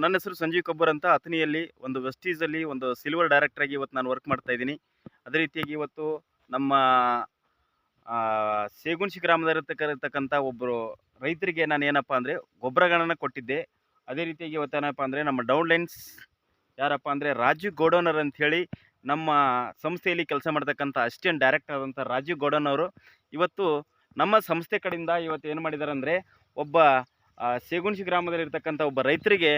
ನನ್ನ ಹೆಸರು ಸಂಜೀವ್ ಕಬ್ಬರ್ ಅಂತ. ಅಥಣಿಯಲ್ಲಿ ಒಂದು ವೆಸ್ಟೀಸಲ್ಲಿ ಒಂದು ಸಿಲ್ವರ್ ಡೈರೆಕ್ಟರ್ ಆಗಿ ಇವತ್ತು ನಾನು ವರ್ಕ್ ಮಾಡ್ತಾ ಇದ್ದೀನಿ. ಅದೇ ರೀತಿಯಾಗಿ ಇವತ್ತು ನಮ್ಮ ಸೇಗುಣಸಿ ಗ್ರಾಮದಲ್ಲಿರ್ತಕ್ಕಂಥ ಒಬ್ಬರು ರೈತರಿಗೆ ನಾನು ಏನಪ್ಪ ಅಂದರೆ ಗೊಬ್ಬರಗಳನ್ನು ಕೊಟ್ಟಿದ್ದೆ. ಅದೇ ರೀತಿಯಾಗಿ ಇವತ್ತೇನಪ್ಪ ಅಂದರೆ ನಮ್ಮ ಡೌನ್ ಲೈನ್ಸ್ ಯಾರಪ್ಪ ಅಂದರೆ ರಾಜೀವ್ ಗೋಡೌನರ್ ಅಂಥೇಳಿ ನಮ್ಮ ಸಂಸ್ಥೆಯಲ್ಲಿ ಕೆಲಸ ಮಾಡ್ತಕ್ಕಂಥ ಅಸಿಸ್ಟೆಂಟ್ ಡೈರೆಕ್ಟರ್ ಆದಂಥ ರಾಜೀವ್ ಗೋಡೌನ್ ಅವರು ಇವತ್ತು ನಮ್ಮ ಸಂಸ್ಥೆ ಕಡೆಯಿಂದ ಇವತ್ತು ಏನು ಮಾಡಿದ್ದಾರೆ ಅಂದರೆ ಒಬ್ಬ ಸೇಗುಣಸಿ ಗ್ರಾಮದಲ್ಲಿರ್ತಕ್ಕಂಥ ಒಬ್ಬ ರೈತರಿಗೆ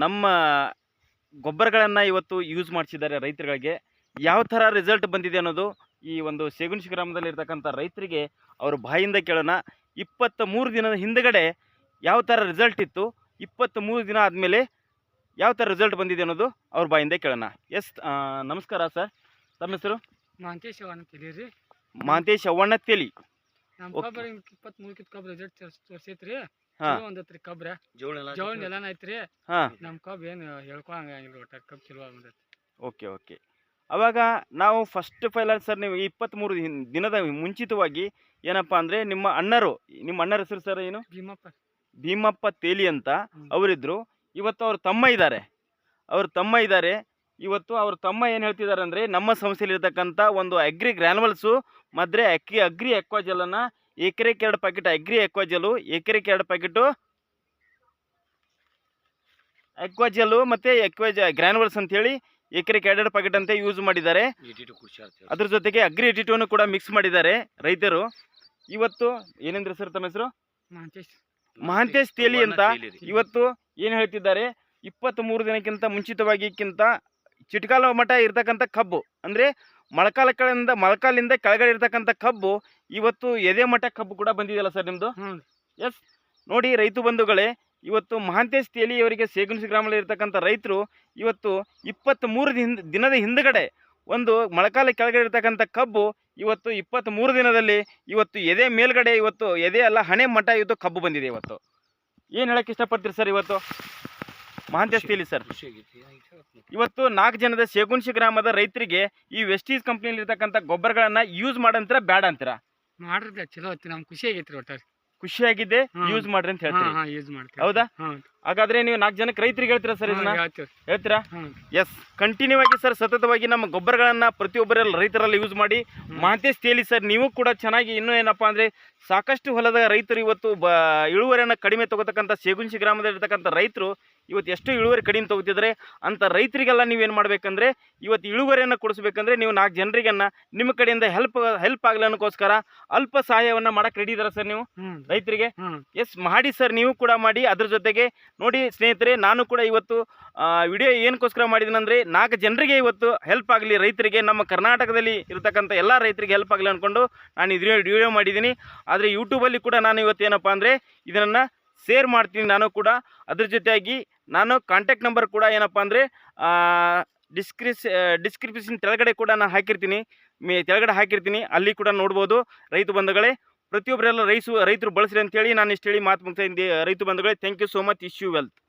ನಮ್ಮ ಗೊಬ್ಬರಗಳನ್ನು ಇವತ್ತು ಯೂಸ್ ಮಾಡಿಸಿದ್ದಾರೆ. ರೈತರುಗಳಿಗೆ ಯಾವ ಥರ ರಿಸಲ್ಟ್ ಬಂದಿದೆ ಅನ್ನೋದು ಈ ಒಂದು ಸೇಗುಣಸಿ ಗ್ರಾಮದಲ್ಲಿರ್ತಕ್ಕಂಥ ರೈತರಿಗೆ ಅವ್ರ ಬಾಯಿಂದ ಕೇಳೋಣ. 23 ದಿನದ ಹಿಂದುಗಡೆ ಯಾವ ಥರ ರಿಸಲ್ಟ್ ಇತ್ತು, 23 ದಿನ ಆದಮೇಲೆ ಯಾವ ಥರ ರಿಸಲ್ಟ್ ಬಂದಿದೆ ಅನ್ನೋದು ಅವ್ರ ಬಾಯಿಂದ ಕೇಳೋಣ. ನಮಸ್ಕಾರ ಸರ್, ತಮ್ಮ ಹೆಸರು? ಮಹಾಂತೇಶ್ ಅವಣ್ಣ ತಿಳಿರಿ. ಮಹಾಂತೇಶ್ ಅವಣ್ಣ ತೇಲಿ. ನಮ್ಮ ಕಬ್ಬರ 23 ಕಬ್ಬ ರಿಸಲ್ಟ್ ತೋರಿಸೈತ್ರಿ. ಚಲೋ ಒಂದತ್ರಿ ಕಬ್ರ ಜೋಳ ನೆಲನ ಐತ್ರಿ. ನಮ್ಮ ಕಬ್ಬ ಏನು ಹೇಳ್ಕೊಳಂಗಿಲ್ಲ, ಒಟ್ಟ ಕಬ್ಬು ಚಲೋ ಬಂದೈತಿ. ಓಕೆ. ಅವಾಗ ನಾವು ಫಸ್ಟ್ ಫೈಲರ್ ಸರ್, ನೀವು 23 ದಿನದ ಮುಂಚಿತವಾಗಿ ಏನಪ್ಪ ಅಂದರೆ ನಿಮ್ಮ ಅಣ್ಣರ ಹೆಸರು ಸರ್ ಏನು? ಭೀಮಪ್ಪ ತೇಲಿ ಅಂತ ಅವರಿದ್ದರು. ಇವತ್ತು ಅವ್ರ ತಮ್ಮ ಇದ್ದಾರೆ. ಇವತ್ತು ಅವ್ರ ತಮ್ಮ ಏನು ಹೇಳ್ತಿದ್ದಾರೆ ಅಂದರೆ ನಮ್ಮ ಸಂಸ್ಥೆಯಲ್ಲಿರ್ತಕ್ಕಂಥ ಒಂದು ಅಗ್ರಿ ಗ್ರ್ಯಾನ್ಯುವಲ್ಸು ಮತ್ತು ಅಗ್ರಿ ಎಕ್ವಾಜಲನ್ನು ಎಕರೆಗೆ 2 ಪ್ಯಾಕೆಟ್ ಅಗ್ರಿ ಎಕ್ವಾಜಲು, ಎಕರೆಗೆ 2 ಪ್ಯಾಕೆಟು ಎಕ್ವಾಜಲು ಮತ್ತು ಗ್ರ್ಯಾನ್ಯುವಲ್ಸ್ ಅಂಥೇಳಿ ಎಕರೆಗೆ 2 ಪ್ಯಾಕೆಟ್ ಅಂತ ಯೂಸ್ ಮಾಡಿದ್ದಾರೆ. ಅದ್ರ ಜೊತೆಗೆ ಅಗ್ರಿ ಎಟಿಟೋನು ಕೂಡ ಮಿಕ್ಸ್ ಮಾಡಿದ್ದಾರೆ ರೈತರು. ಇವತ್ತು ಏನೆಂದ್ರೆ ಸರ್ ತಮ್ಮ ಹೆಸರು? ಮಹಾಂತೇಶ್ ತೇಲಿ ಅಂತ. ಇವತ್ತು ಏನು ಹೇಳ್ತಿದ್ದಾರೆ, 23 ದಿನಕ್ಕಿಂತ ಮುಂಚಿತವಾಗಿಕ್ಕಿಂತ ಚಿಟ್ಕಾಲ ಮಟ್ಟ ಇರ್ತಕ್ಕಂಥ ಕಬ್ಬು ಅಂದರೆ ಮೊಳಕಾಲಿಂದ ಕೆಳಗಡೆ ಇರ್ತಕ್ಕಂಥ ಕಬ್ಬು ಇವತ್ತು ಎದೆ ಮಟ್ಟ ಕಬ್ಬು ಕೂಡ ಬಂದಿದೆಯಲ್ಲ ಸರ್ ನಿಮ್ಮದು? ಎಸ್ ನೋಡಿ ರೈತ ಬಂಧುಗಳೇ, ಇವತ್ತು ಮಹಾಂತೇಶ್ ತೇಲಿ ಅವರಿಗೆ ಸೇಗುಣಸಿ ಗ್ರಾಮದಲ್ಲಿ ಇರ್ತಕ್ಕಂಥ ರೈತರು ಇವತ್ತು 23 ದಿನದ ಹಿಂದುಗಡೆ ಒಂದು ಮೊಳಕಾಲ ಕೆಳಗಡೆ ಇರ್ತಕ್ಕಂಥ ಕಬ್ಬು ಇವತ್ತು 23 ದಿನದಲ್ಲಿ ಇವತ್ತು ಎದೆ ಮೇಲ್ಗಡೆ, ಇವತ್ತು ಎದೆ ಅಲ್ಲ ಹಣೆ ಮಟ್ಟ ಇವತ್ತು ಕಬ್ಬು ಬಂದಿದೆ. ಇವತ್ತು ಏನು ಹೇಳಕ್ಕೆ ಇಷ್ಟಪಡ್ತೀರಿ ಸರ್? ಇವತ್ತು ಮಹಾಂತೇಶ್ ತೇಲಿ ಸರ್, ಇವತ್ತು 4 ಜನದ ಸೇಗುಣಸಿ ಗ್ರಾಮದ ರೈತರಿಗೆ ಈ ವೆಸ್ಟೀಸ್ ಕಂಪ್ನಿಯಲ್ಲಿ ಇರ್ತಕ್ಕಂಥ ಗೊಬ್ಬರಗಳನ್ನು ಯೂಸ್ ಮಾಡಂತೀರಾ ಬೇಡ ಅಂತೀರಾ? ಮಾಡ್ರಿ, ಚಲೋ ಐತಿ, ನಮ್ಗೆ ಖುಷಿ ಆಗೈತ್ರಿ. ಒಟ್ಟಾರೆ ಖುಷಿಯಾಗಿದೆ, ಯೂಸ್ ಮಾಡ್ರಿ ಅಂತ ಹೇಳ್ತೀರಿ. ಹೌದಾ? ಹಾಗಾದ್ರೆ ನೀವು 4 ಜನಕ್ಕೆ ರೈತರಿಗೆ ಹೇಳ್ತೀರಾ ಸರ್ ಇದನ್ನ? ಹೇಳ್ತೀರಾ? ಎಸ್, ಕಂಟಿನ್ಯೂ ಆಗಿ ಸರ್ ಸತತವಾಗಿ ನಮ್ಮ ಗೊಬ್ಬರಗಳನ್ನ ಪ್ರತಿಯೊಬ್ಬರಲ್ಲಿ ರೈತರಲ್ಲಿ ಯೂಸ್ ಮಾಡಿ. ಮಹಾಂತೇಶ್ ತೇಲಿ ಸರ್, ನೀವು ಕೂಡ ಚೆನ್ನಾಗಿ ಇನ್ನೂ ಏನಪ್ಪಾ ಅಂದ್ರೆ ಸಾಕಷ್ಟು ಹೊಲದ ರೈತರು ಇವತ್ತು ಇಳುವರಿಯನ್ನು ಕಡಿಮೆ ತಗೋತಕ್ಕಂಥ ಸೇಗುಣಸಿ ಗ್ರಾಮದಲ್ಲಿರ್ತಕ್ಕಂಥ ರೈತರು ಇವತ್ತು ಎಷ್ಟು ಇಳುವರಿ ಕಡಿಮೆ ತಗೋತಿದ್ರೆ ಅಂತ ರೈತರಿಗೆಲ್ಲ ನೀವೇನು ಮಾಡ್ಬೇಕಂದ್ರೆ ಇವತ್ತು ಇಳುವರಿಯನ್ನು ಕೊಡಿಸ್ಬೇಕಂದ್ರೆ ನೀವು 4 ಜನರಿಗನ್ನ ನಿಮ್ಮ ಕಡೆಯಿಂದ ಹೆಲ್ಪ್ ಆಗಲಿ ಅನ್ನೋಕ್ಕೋಸ್ಕರ ಅಲ್ಪ ಸಹಾಯವನ್ನು ಮಾಡಕ್ಕೆ ರೆಡಿ ಇದ್ದೀರಾ ಸರ್ ನೀವು ರೈತರಿಗೆ? ಎಸ್, ಮಾಡಿ ಸರ್, ನೀವು ಕೂಡ ಮಾಡಿ. ಅದ್ರ ಜೊತೆಗೆ ನೋಡಿ ಸ್ನೇಹಿತರೆ, ನಾನು ಕೂಡ ಇವತ್ತು ವಿಡಿಯೋ ಏನಕ್ಕೋಸ್ಕರ ಮಾಡಿದ್ದೀನಂದರೆ 4 ಜನರಿಗೆ ಇವತ್ತು ಹೆಲ್ಪ್ ಆಗಲಿ, ರೈತರಿಗೆ, ನಮ್ಮ ಕರ್ನಾಟಕದಲ್ಲಿ ಇರತಕ್ಕಂಥ ಎಲ್ಲ ರೈತರಿಗೆ ಹೆಲ್ಪ್ ಆಗಲಿ ಅಂದ್ಕೊಂಡು ನಾನು ಇದು ವಿಡಿಯೋ ಮಾಡಿದ್ದೀನಿ. ಆದರೆ ಯೂಟ್ಯೂಬಲ್ಲಿ ಕೂಡ ನಾನು ಇವತ್ತು ಏನಪ್ಪ ಅಂದರೆ ಇದನ್ನು ಶೇರ್ ಮಾಡ್ತೀನಿ ನಾನು ಕೂಡ. ಅದ್ರ ಜೊತೆಯಾಗಿ ನಾನು ಕಾಂಟ್ಯಾಕ್ಟ್ ನಂಬರ್ ಕೂಡ ಏನಪ್ಪ ಅಂದರೆ ಡಿಸ್ಕ್ರಿಪ್ಷನ್ ಕೆಳಗಡೆ ಕೂಡ ನಾನು ಹಾಕಿರ್ತೀನಿ, ಅಲ್ಲಿ ಕೂಡ ನೋಡ್ಬೋದು. ರೈತ ಬಂಧುಗಳೇ, ಪ್ರತಿಯೊಬ್ಬರೆಲ್ಲ ರೈತರು ಬಳಸ್ರಿ ಅಂತೇಳಿ ನಾನು ಇಷ್ಟು ಹೇಳಿ ಮಾತು ಮುಗಿಸ್ತಾ ಇದ್ದೀನಿ. ರೈತ ಬಂಧುಗಳೇ, thank you so much. Wish you wealth.